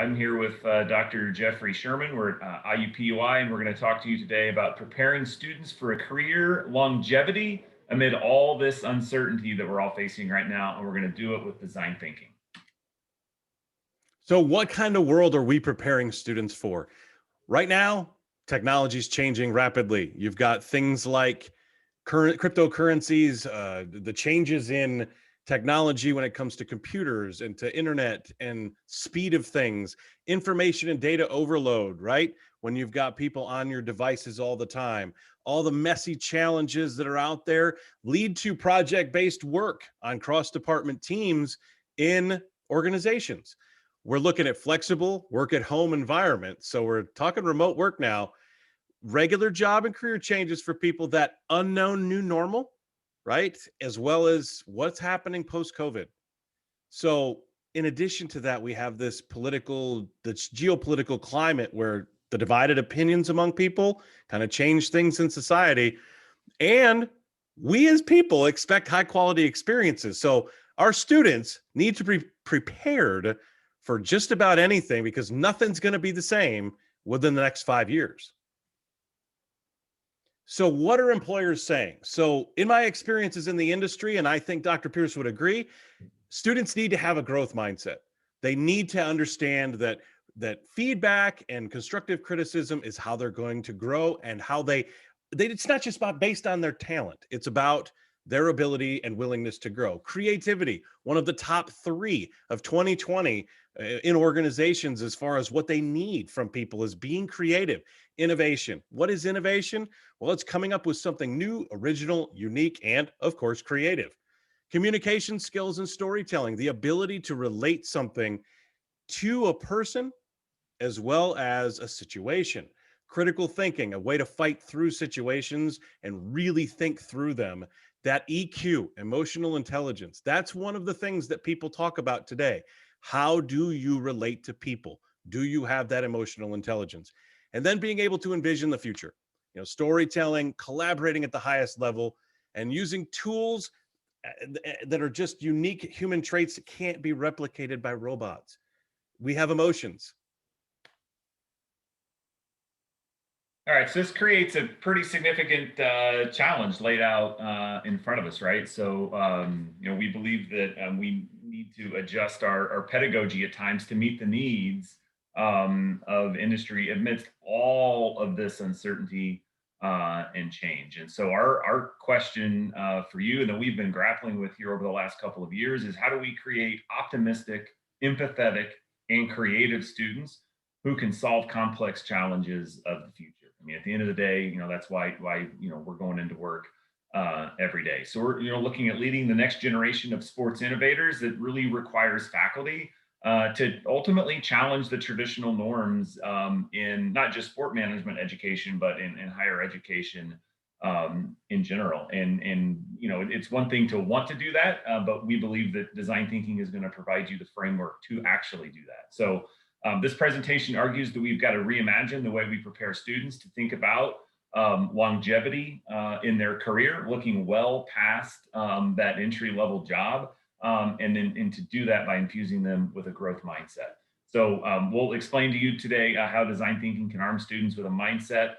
I'm here with Dr. Geoffrey Sherman. We're at IUPUI, and we're going to talk to you today about preparing students for a career longevity amid all this uncertainty that we're all facing right now. And we're going to do it with design thinking. So, what kind of world are we preparing students for? Right now, technology is changing rapidly. You've got things like current cryptocurrencies, the changes in technology when it comes to computers and to internet and speed of things, information and data overload, right? When you've got people on your devices all the time, all the messy challenges that are out there lead to project based work on cross department teams in organizations. We're looking at flexible work at home environment. So we're talking remote work now, regular job and career changes for people, that unknown new normal, right? As well as what's happening post COVID. So, in addition to that, we have this geopolitical climate where the divided opinions among people kind of change things in society. And we as people expect high quality experiences. So, our students need to be prepared for just about anything because nothing's going to be the same within the next 5 years. So, what are employers saying? So, in my experiences in the industry, and I think Dr. Pierce would agree, students need to have a growth mindset. They need to understand that feedback and constructive criticism is how they're going to grow, and how they it's not just about based on their talent. It's about their ability and willingness to grow. Creativity, one of the top 3 of 2020 in organizations as far as what they need from people is being creative. Innovation. What is innovation? Well, it's coming up with something new, original, unique, and of course, creative. Communication skills and storytelling, the ability to relate something to a person as well as a situation. Critical thinking, a way to fight through situations and really think through them. That EQ, emotional intelligence, that's one of the things that people talk about today. How do you relate to people? Do you have that emotional intelligence? And then being able to envision the future, storytelling, collaborating at the highest level, and using tools that are just unique human traits that can't be replicated by robots. We have emotions. All right, so this creates a pretty significant challenge laid out in front of us, right? So, we believe that we need to adjust our pedagogy at times to meet the needs of industry amidst all of this uncertainty and change. And so, our question for you, and that we've been grappling with here over the last couple of years, is how do we create optimistic, empathetic, and creative students who can solve complex challenges of the future? I mean, at the end of the day, that's why we're going into work every day. So we're looking at leading the next generation of sports innovators. That really requires faculty to ultimately challenge the traditional norms in not just sport management education, but in higher education in general. And it's one thing to want to do that, but we believe that design thinking is going to provide you the framework to actually do that. So this presentation argues that we've got to reimagine the way we prepare students to think about longevity in their career, looking well past that entry-level job, and to do that by infusing them with a growth mindset. So we'll explain to you today how design thinking can arm students with a mindset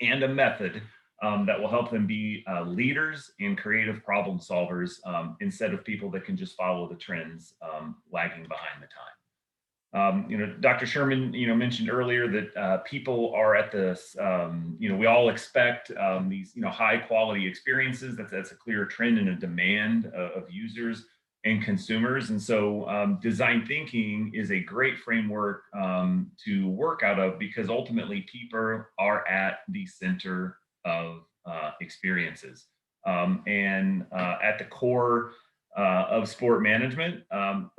and a method that will help them be leaders and creative problem solvers instead of people that can just follow the trends lagging behind the time. Dr. Sherman, mentioned earlier that people are at this, we all expect these, high quality experiences. That's a clear trend and a demand of users and consumers. And so design thinking is a great framework to work out of, because ultimately people are at the center of experiences. And at the core of sport management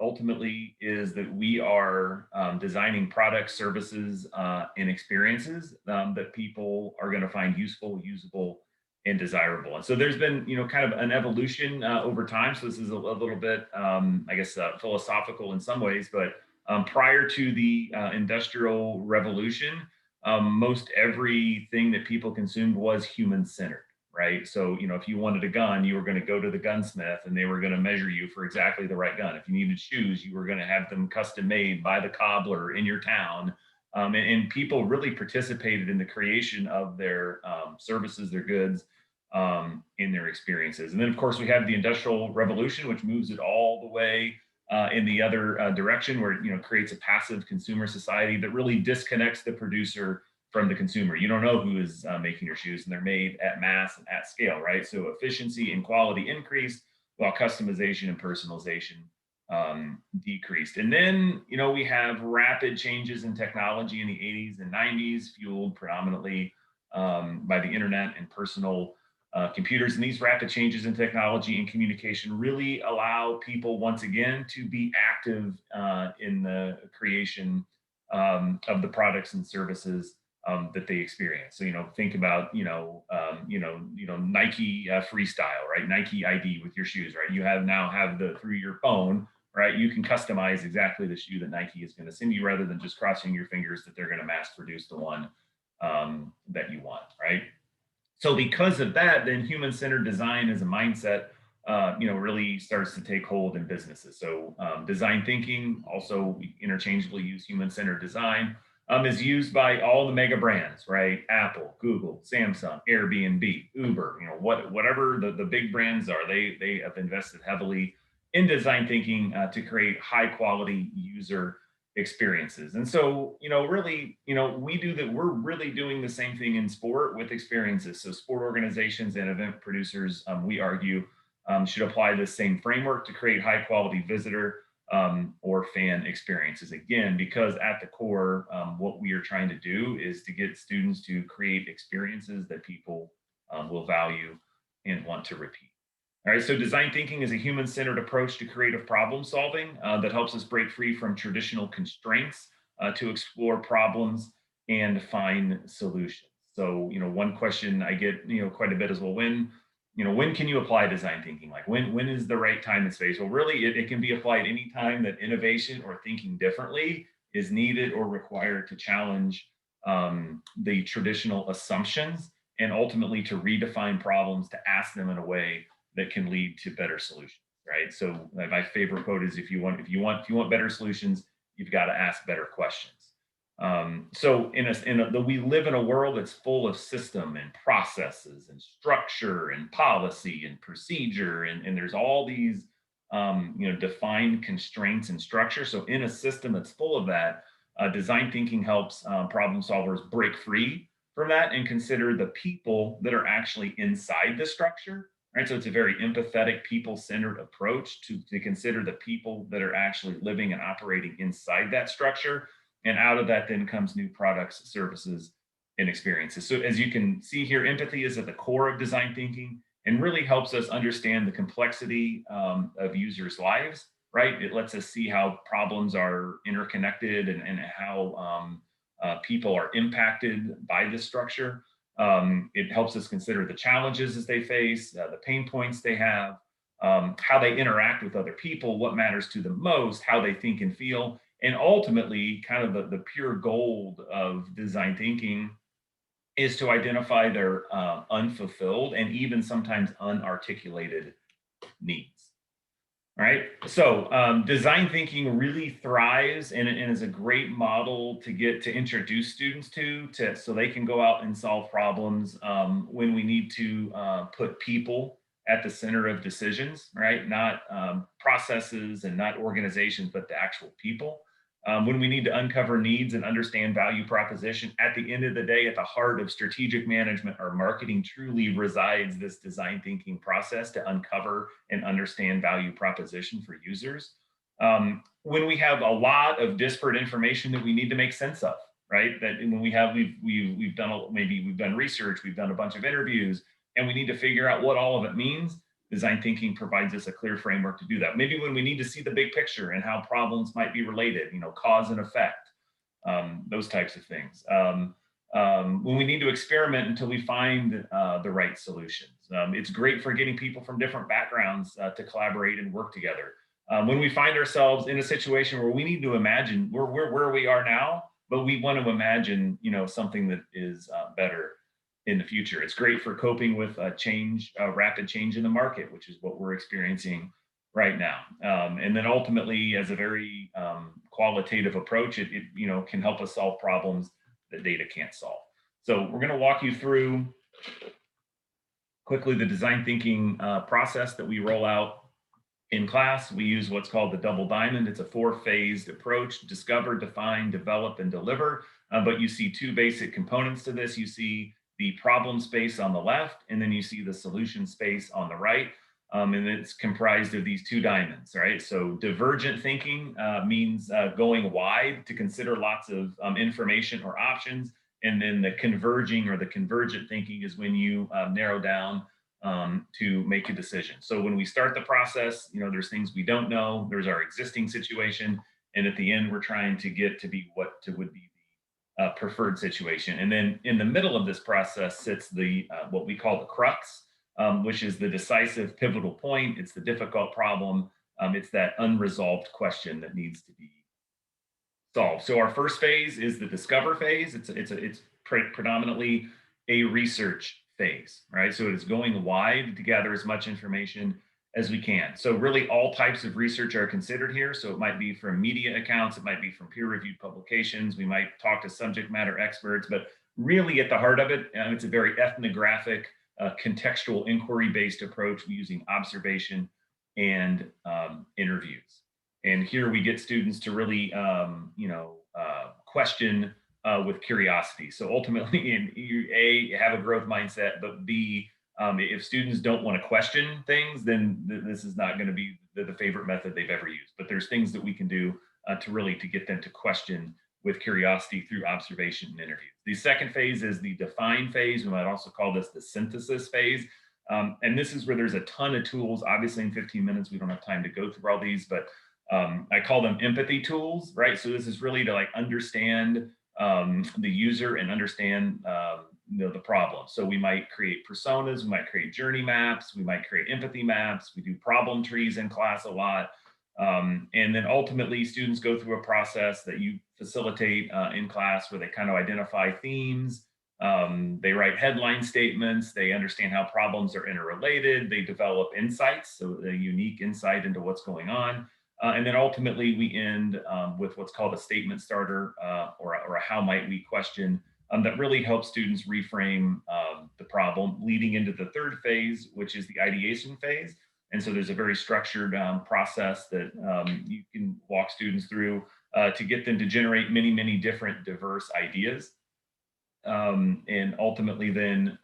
ultimately is that we are designing products, services, and experiences that people are going to find useful, usable, and desirable. And so there's been, kind of an evolution over time. So this is a little bit, I guess, philosophical in some ways, but prior to the Industrial Revolution, most everything that people consumed was human-centered. right? So, if you wanted a gun, you were going to go to the gunsmith and they were going to measure you for exactly the right gun. If you needed shoes, you were going to have them custom made by the cobbler in your town. And people really participated in the creation of their services, their goods, in their experiences. And then, of course, we have the Industrial Revolution, which moves it all the way in the other direction, where it creates a passive consumer society that really disconnects the producer from the consumer. You don't know who is making your shoes, and they're made at mass and at scale, right? So efficiency and quality increased, while customization and personalization decreased. And then, we have rapid changes in technology in the 80s and 90s, fueled predominantly by the internet and personal computers. And these rapid changes in technology and communication really allow people, once again, to be active in the creation of the products and services that they experience. So, think about, Nike Freestyle, right? Nike ID with your shoes, right? You now have through your phone, right? You can customize exactly the shoe that Nike is going to send you, rather than just crossing your fingers that they're going to mass produce the one that you want, right? So because of that, then human-centered design as a mindset, really starts to take hold in businesses. So design thinking, also we interchangeably use human-centered design, is used by all the mega brands, right? Apple, Google, Samsung, Airbnb, Uber, whatever the big brands are, they have invested heavily in design thinking to create high quality user experiences. And so, really, we do that. We're really doing the same thing in sport with experiences. So sport organizations and event producers, we argue, should apply the same framework to create high quality visitor or fan experiences. Again, because at the core, what we are trying to do is to get students to create experiences that people will value and want to repeat. All right, so design thinking is a human centered approach to creative problem solving that helps us break free from traditional constraints to explore problems and find solutions. So, one question I get, quite a bit is, well, when can you apply design thinking? Like, when is the right time and space? Well, really, it can be applied anytime that innovation or thinking differently is needed or required to challenge the traditional assumptions, and ultimately to redefine problems, to ask them in a way that can lead to better solutions, right? So my favorite quote is, if you want better solutions, you've got to ask better questions. So we live in a world that's full of system and processes and structure and policy and procedure, and there's all these defined constraints and structure. So in a system that's full of that, design thinking helps problem solvers break free from that and consider the people that are actually inside the structure, right? So it's a very empathetic, people-centered approach to consider the people that are actually living and operating inside that structure. And out of that then comes new products, services, and experiences. So as you can see here, empathy is at the core of design thinking and really helps us understand the complexity of users' lives, right? It lets us see how problems are interconnected, and how people are impacted by this structure. It helps us consider the challenges as they face, the pain points they have, how they interact with other people, what matters to them most, how they think and feel. And ultimately, kind of the pure gold of design thinking is to identify their unfulfilled and even sometimes unarticulated needs. All right. So design thinking really thrives and is a great model to introduce students so they can go out and solve problems when we need to put people at the center of decisions, right? Not processes and not organizations, but the actual people. When we need to uncover needs and understand value proposition. At the end of the day, at the heart of strategic management or marketing truly resides this design thinking process to uncover and understand value proposition for users. When we have a lot of disparate information that we need to make sense of, right? That when we've done research, we've done a bunch of interviews, and we need to figure out what all of it means. Design thinking provides us a clear framework to do that. Maybe when we need to see the big picture and how problems might be related, cause and effect, those types of things. When we need to experiment until we find the right solutions. It's great for getting people from different backgrounds to collaborate and work together. When we find ourselves in a situation where we need to imagine where we are now, but we want to imagine, something that is better in the future. It's great for coping with change, rapid change in the market, which is what we're experiencing right now. And then ultimately, as a very qualitative approach, it can help us solve problems that data can't solve. So we're going to walk you through quickly the design thinking process that we roll out in class. We use what's called the double diamond. It's a 4-phased approach: discover, define, develop, and deliver. But you see 2 basic components to this. You see the problem space on the left, and then you see the solution space on the right. And it's comprised of these 2 diamonds, right? So divergent thinking means going wide to consider lots of information or options. And then the converging or the convergent thinking is when you narrow down to make a decision. So when we start the process, there's things we don't know. There's our existing situation, and at the end, we're trying to get to be what would be the preferred situation. And then in the middle of this process sits the what we call the crux, which is the decisive pivotal point. It's the difficult problem. It's that unresolved question that needs to be solved. So our first phase is the discover phase. It's predominantly a research phase, right? So it is going wide to gather as much information as we can. So really all types of research are considered here. So it might be from media accounts, it might be from peer-reviewed publications, we might talk to subject matter experts, but really at the heart of it, it's a very ethnographic, contextual inquiry-based approach using observation and interviews. And here we get students to really, question with curiosity. So ultimately, you have a growth mindset, but B, if students don't want to question things, then this is not going to be the favorite method they've ever used. But there's things that we can do to get them to question with curiosity through observation and interviews. The second phase is the define phase. We might also call this the synthesis phase. And this is where there's a ton of tools. Obviously, in 15 minutes, we don't have time to go through all these, but I call them empathy tools, right? So this is really to understand the user and understand the problem. So we might create personas, we might create journey maps, we might create empathy maps. We do problem trees in class a lot. And then ultimately students go through a process that you facilitate in class where they kind of identify themes. They write headline statements, they understand how problems are interrelated, they develop insights, so a unique insight into what's going on. And then ultimately we end with what's called a statement starter or a how might we question that really helps students reframe the problem, leading into the third phase, which is the ideation phase. And so there's a very structured process that you can walk students through to get them to generate many, many different diverse ideas. And ultimately then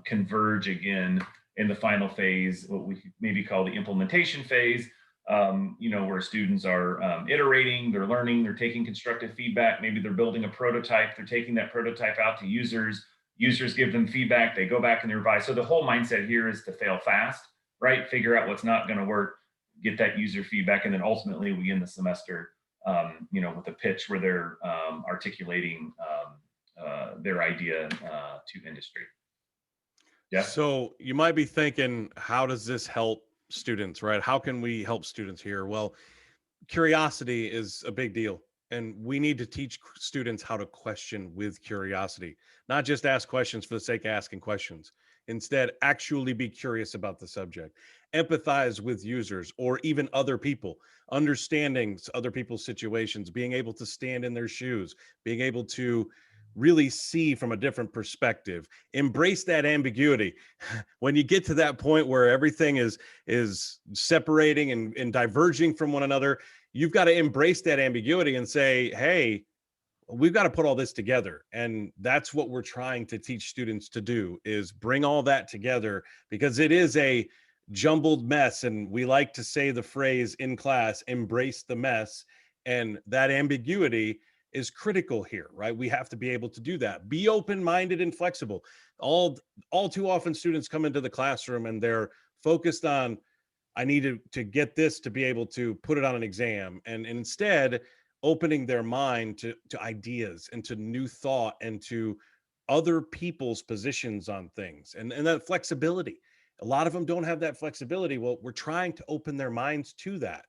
converge again in the final phase, what we maybe call the implementation phase, where students are iterating, they're learning, they're taking constructive feedback. Maybe they're building a prototype, they're taking that prototype out to users. Users give them feedback, they go back and they revise. So the whole mindset here is to fail fast, right? Figure out what's not going to work, get that user feedback, and then ultimately we end the semester, with a pitch where they're articulating their idea to industry. Yeah. So you might be thinking, how does this help students, right? How can we help students here? Well, curiosity is a big deal. And we need to teach students how to question with curiosity, not just ask questions for the sake of asking questions. Instead, actually be curious about the subject, empathize with users or even other people, understanding other people's situations, being able to stand in their shoes, being able to really see from a different perspective, embrace that ambiguity. When you get to that point where everything is separating and diverging from one another, you've got to embrace that ambiguity and say, hey, we've got to put all this together. And that's what we're trying to teach students to do, is bring all that together, because it is a jumbled mess. And we like to say the phrase in class, embrace the mess. And that ambiguity is critical here, right? We have to be able to do that. Be open-minded and flexible. All too often students come into the classroom and they're focused on, I need to get this to be able to put it on an exam. And instead opening their mind to ideas and to new thought and to other people's positions on things and that flexibility. A lot of them don't have that flexibility. Well, we're trying to open their minds to that.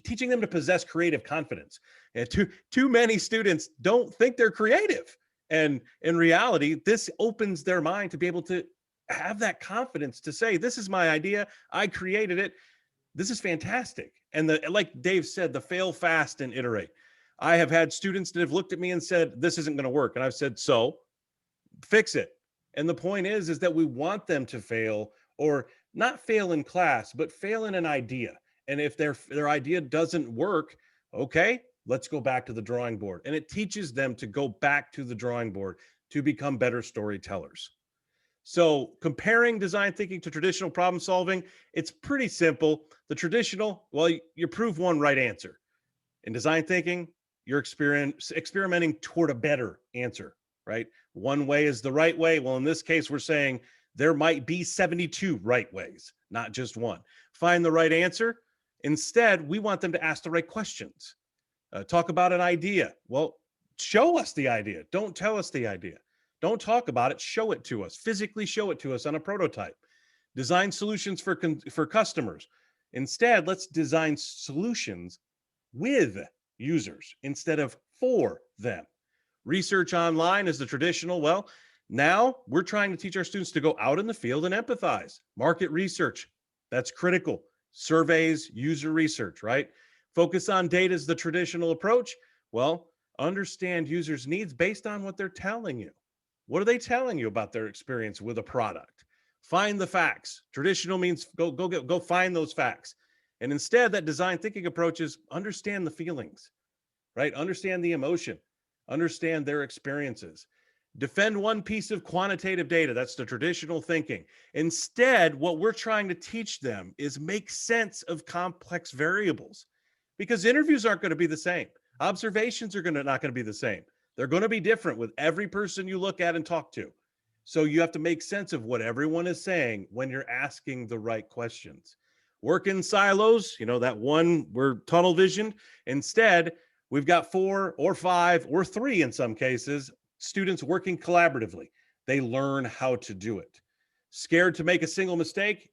Teaching them to possess creative confidence. And too many students don't think they're creative. And in reality, this opens their mind to be able to have that confidence to say, this is my idea. I created it. This is fantastic. And like Dave said, the fail fast and iterate. I have had students that have looked at me and said, this isn't going to work. And I've said, so fix it. And the point is that we want them to fail, or not fail in class, but fail in an idea. And if their idea doesn't work, okay, let's go back to the drawing board. And it teaches them to go back to the drawing board to become better storytellers. So comparing design thinking to traditional problem solving, it's pretty simple. The traditional, well, you prove one right answer. In design thinking, you're experimenting toward a better answer, right? One way is the right way. Well, in this case, we're saying there might be 72 right ways, not just one. Find the right answer. Instead, we want them to ask the right questions. Talk about an idea. Well, show us the idea. Don't tell us the idea. Don't talk about it. Show it to us. Physically show it to us on a prototype. Design solutions for customers. Instead, let's design solutions with users instead of for them. Research online is the traditional. Well, now we're trying to teach our students to go out in the field and empathize. Market research, that's critical. Surveys, user research, right? Focus on data is the traditional approach. Well, understand users' needs based on what they're telling you. What are they telling you about their experience with a product? Find the facts. Traditional means go find those facts. And instead, that design thinking approach is understand the feelings, right? Understand the emotion, understand their experiences. Defend one piece of quantitative data. That's the traditional thinking. Instead, what we're trying to teach them is make sense of complex variables, because interviews aren't going to be the same. Observations are not going to be the same. They're going to be different with every person you look at and talk to. So you have to make sense of what everyone is saying when you're asking the right questions. Work in silos, that one, we're tunnel vision. Instead, we've got 4 or 5 or 3 in some cases, students working collaboratively. They learn how to do it. Scared to make a single mistake?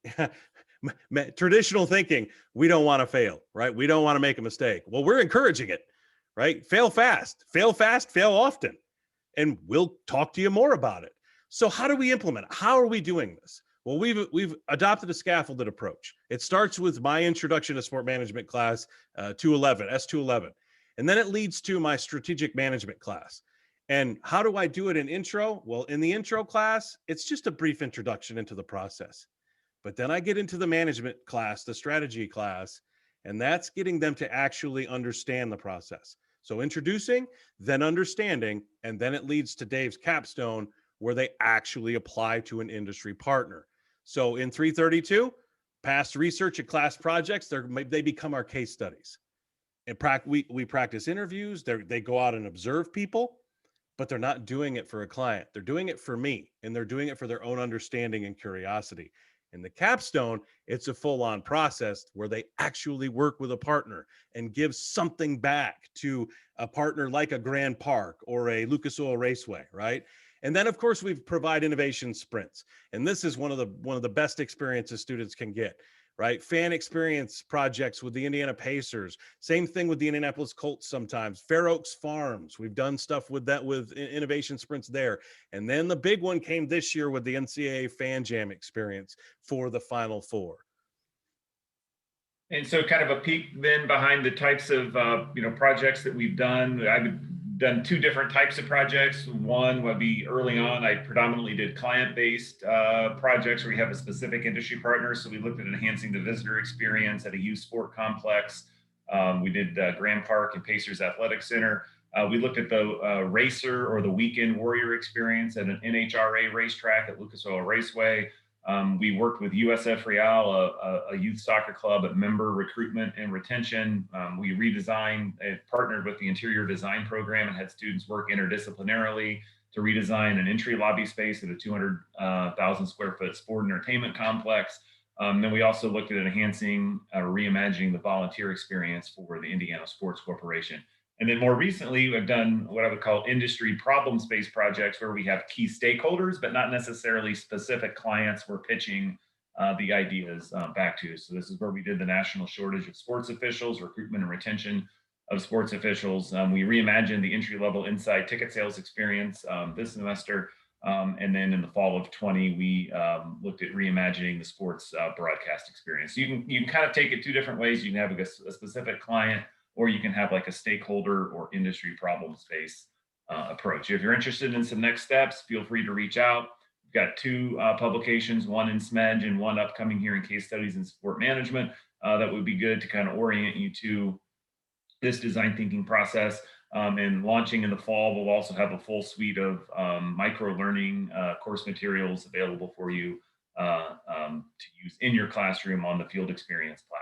Traditional thinking, we don't want to fail, right? We don't want to make a mistake. Well, we're encouraging it, right? Fail fast, fail often. And we'll talk to you more about it. So how do we implement it? How are we doing this? Well, we've adopted a scaffolded approach. It starts with my introduction to sport management class, 211, S211. And then it leads to my strategic management class. And how do I do it in intro? Well, in the intro class, it's just a brief introduction into the process. But then I get into the management class, the strategy class, and that's getting them to actually understand the process. So introducing, then understanding, and then it leads to Dave's capstone, where they actually apply to an industry partner. So in 332, past research and class projects, they become our case studies. And we practice interviews. They go out and observe people, but they're not doing it for a client. They're doing it for me, and they're doing it for their own understanding and curiosity. In the capstone, it's a full-on process where they actually work with a partner and give something back to a partner like a Grand Park or a Lucas Oil Raceway, right? And then, of course, we provide innovation sprints. And this is one of the best experiences students can get, right? Fan experience projects with the Indiana Pacers. Same thing with the Indianapolis Colts sometimes. Fair Oaks Farms. We've done stuff with that, with innovation sprints there. And then the big one came this year with the NCAA Fan Jam experience for the Final Four. And so kind of a peek then behind the types of projects that we've done. I've done 2 different types of projects. One would be early on, I predominantly did client-based projects where we have a specific industry partner. So we looked at enhancing the visitor experience at a youth sport complex. We did Grand Park and Pacers Athletic Center. We looked at the racer or the weekend warrior experience at an NHRA racetrack at Lucas Oil Raceway. We worked with USF Real, a youth soccer club, at member recruitment and retention. We redesigned and partnered with the interior design program and had students work interdisciplinarily to redesign an entry lobby space at a 200,000 square foot sport entertainment complex. Then we also looked at enhancing, reimagining the volunteer experience for the Indiana Sports Corporation. And then more recently, I've done what I would call industry problem space projects, where we have key stakeholders, but not necessarily specific clients we're pitching the ideas back to. So this is where we did the national shortage of sports officials, recruitment and retention. of sports officials. We reimagined the entry-level inside ticket sales experience this semester. And then in the fall of 20, we looked at reimagining the sports broadcast experience. So you can kind of take it two different ways. You can have a specific client, or you can have like a stakeholder or industry problem space approach. If you're interested in some next steps, feel free to reach out. We've got two publications, one in SMED and one upcoming here in case studies in sport management. That would be good to kind of orient you to this design thinking process. And launching in the fall, we'll also have a full suite of micro learning course materials available for you to use in your classroom on the field experience platform.